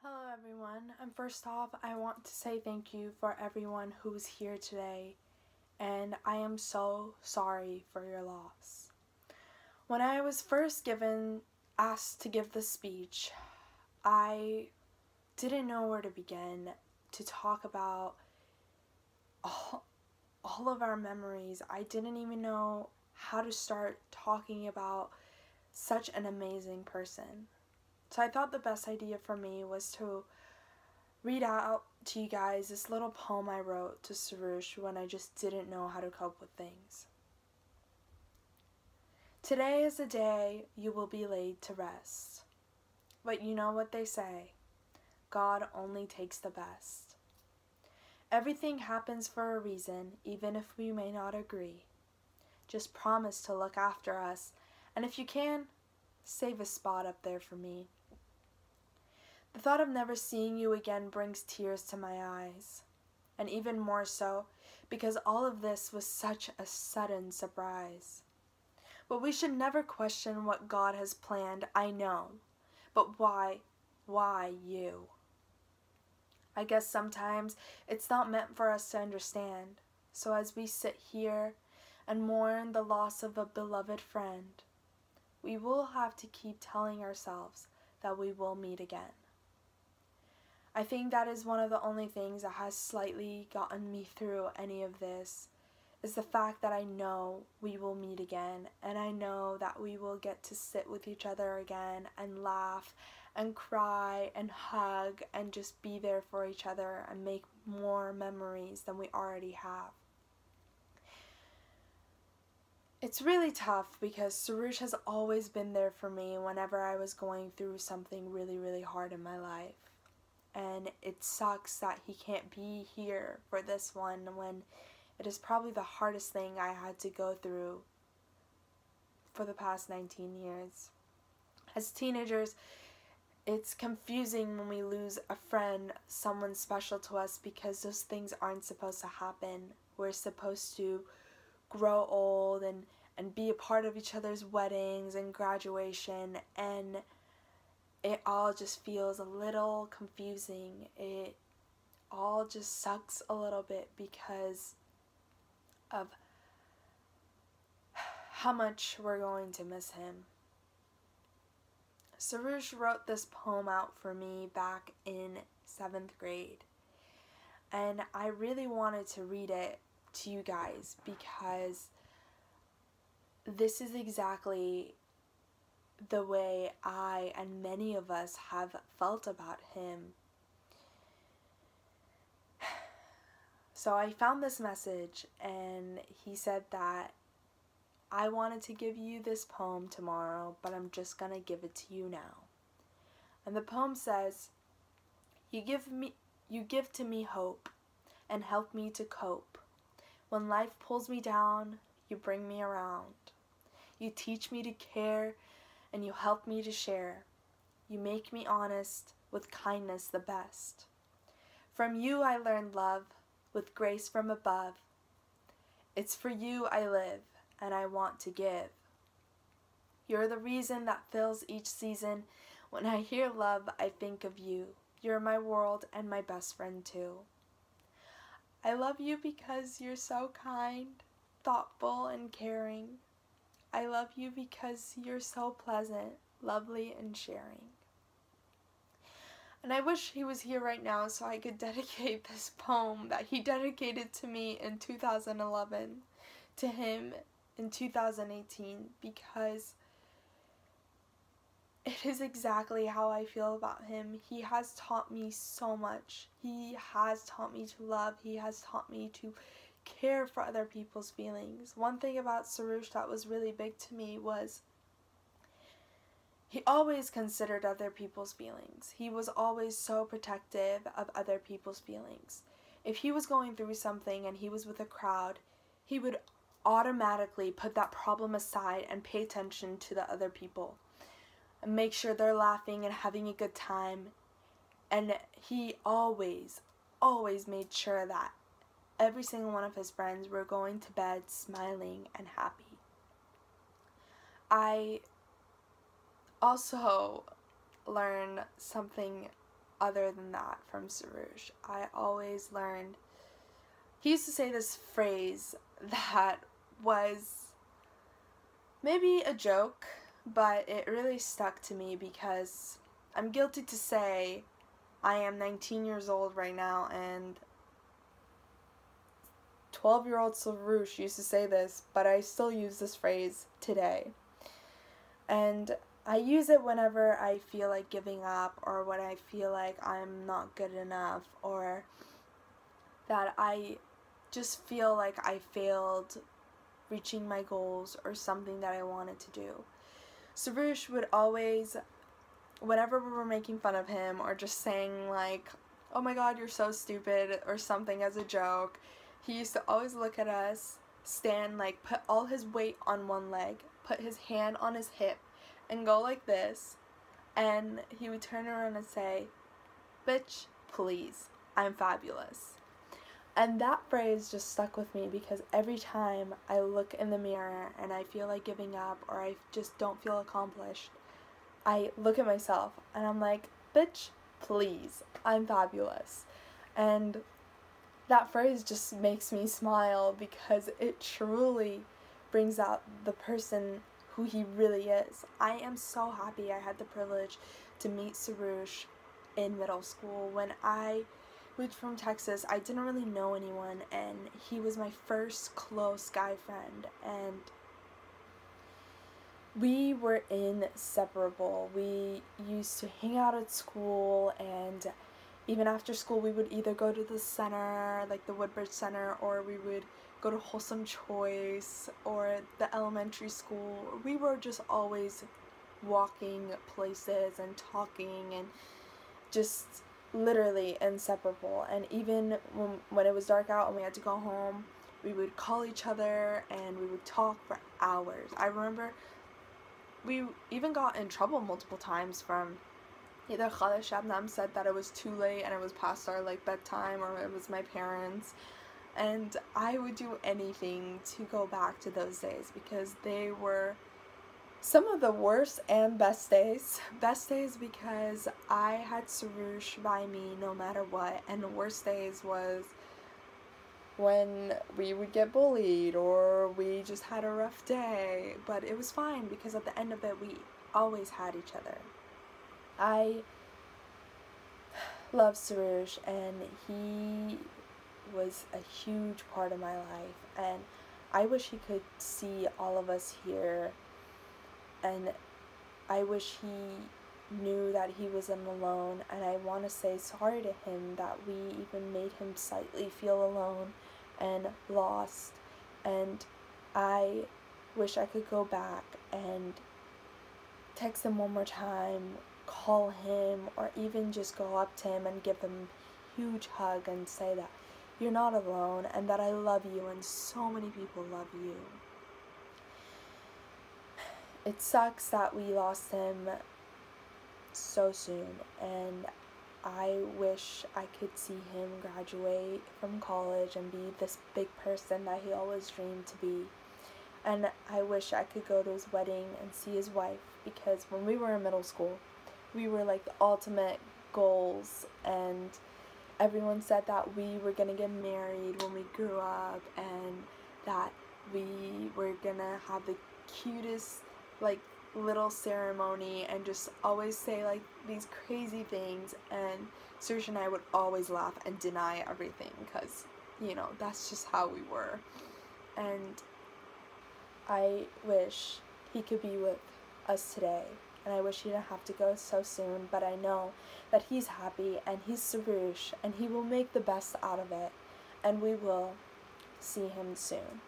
Hello everyone, and first off, I want to say thank you for everyone who's here today, and I am so sorry for your loss. When I was first asked to give the speech, I didn't know where to begin to talk about all of our memories. I didn't even know how to start talking about such an amazing person. So I thought the best idea for me was to read out to you guys this little poem I wrote to Sarush when I just didn't know how to cope with things. Today is the day you will be laid to rest. But you know what they say, God only takes the best. Everything happens for a reason, even if we may not agree. Just promise to look after us, and if you can, save a spot up there for me. The thought of never seeing you again brings tears to my eyes, and even more so because all of this was such a sudden surprise. But we should never question what God has planned, I know, but why you? I guess sometimes it's not meant for us to understand, so as we sit here and mourn the loss of a beloved friend, we will have to keep telling ourselves that we will meet again. I think that is one of the only things that has slightly gotten me through any of this, is the fact that I know we will meet again, and I know that we will get to sit with each other again and laugh and cry and hug and just be there for each other and make more memories than we already have. It's really tough because Sarush has always been there for me whenever I was going through something really hard in my life. And it sucks that he can't be here for this one when it is probably the hardest thing I had to go through for the past 19 years. As teenagers, it's confusing when we lose a friend, someone special to us, because those things aren't supposed to happen. We're supposed to grow old and be a part of each other's weddings and graduation, and it all just feels a little confusing. It all just sucks a little bit because of how much we're going to miss him. Sarush wrote this poem out for me back in 7th grade, and I really wanted to read it to you guys because this is exactly the way I and many of us have felt about him. So I found this message, and he said that I wanted to give you this poem tomorrow, but I'm just gonna give it to you now. And the poem says, you give to me hope and help me to cope. When life pulls me down, you bring me around. You teach me to care, and you help me to share. You make me honest, with kindness the best. From you I learned love, with grace from above. It's for you I live, and I want to give. You're the reason that fills each season. When I hear love, I think of you. You're my world and my best friend too. I love you because you're so kind, thoughtful, and caring. I love you because you're so pleasant, lovely, and sharing. And I wish he was here right now so I could dedicate this poem that he dedicated to me in 2011 to him in 2018, because it is exactly how I feel about him. He has taught me so much. He has taught me to love. He has taught me to care for other people's feelings. One thing about Sarush that was really big to me was he always considered other people's feelings. He was always so protective of other people's feelings. If he was going through something and he was with a crowd, he would automatically put that problem aside and pay attention to the other people and make sure they're laughing and having a good time. And he always made sure that every single one of his friends were going to bed smiling and happy. I also learned something other than that from Sarush. I always learned. He used to say this phrase that was maybe a joke, but it really stuck to me because I'm guilty to say I am 19 years old right now, and 12-year-old Sarush used to say this, but I still use this phrase today. And I use it whenever I feel like giving up, or when I feel like I'm not good enough, or that I just feel like I failed reaching my goals or something that I wanted to do. Sarush would always, whenever we were making fun of him or just saying like, oh my god, you're so stupid, or something as a joke, he used to always look at us, stand, like put all his weight on one leg, put his hand on his hip, and go like this, and he would turn around and say, bitch, please, I'm fabulous. And that phrase just stuck with me because every time I look in the mirror and I feel like giving up or I just don't feel accomplished, I look at myself and I'm like, bitch, please, I'm fabulous. And that phrase just makes me smile because it truly brings out the person who he really is. I am so happy I had the privilege to meet Sarush in middle school. When I moved from Texas, I didn't really know anyone, and he was my first close guy friend, and we were inseparable. We used to hang out at school, and even after school we would either go to the center, like the Woodbridge Center, or we would go to Wholesome Choice or the elementary school. We were just always walking places and talking and just literally inseparable. And even when it was dark out and we had to go home, we would call each other and we would talk for hours. I remember we even got in trouble multiple times from either Khala Shabnam said that it was too late and it was past our like bedtime, or it was my parents. And I would do anything to go back to those days because they were some of the worst and best days. Best days because I had Sarush by me no matter what, and the worst days was when we would get bullied or we just had a rough day. But it was fine because at the end of it we always had each other. I love Sarush, and he was a huge part of my life, and I wish he could see all of us here, and I wish he knew that he wasn't alone. And I want to say sorry to him that we even made him slightly feel alone and lost, and I wish I could go back and text him one more time, call him, or even just go up to him and give him a huge hug and say that you're not alone and that I love you and so many people love you. It sucks that we lost him so soon, and I wish I could see him graduate from college and be this big person that he always dreamed to be. And I wish I could go to his wedding and see his wife, because when we were in middle school, we were like the ultimate goals, and everyone said that we were going to get married when we grew up, and that we were going to have the cutest like little ceremony and just always say like these crazy things. And Serge and I would always laugh and deny everything because, you know, that's just how we were. And I wish he could be with us today, and I wish he didn't have to go so soon, but I know that he's happy and he's Sarush and he will make the best out of it, and we will see him soon.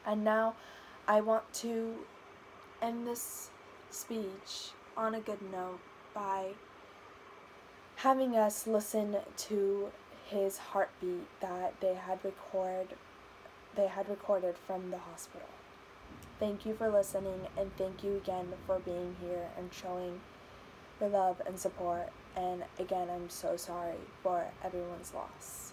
And now I want to end this speech on a good note by having us listen to his heartbeat that they had recorded from the hospital. Thank you for listening, and thank you again for being here and showing your love and support. And again, I'm so sorry for everyone's loss.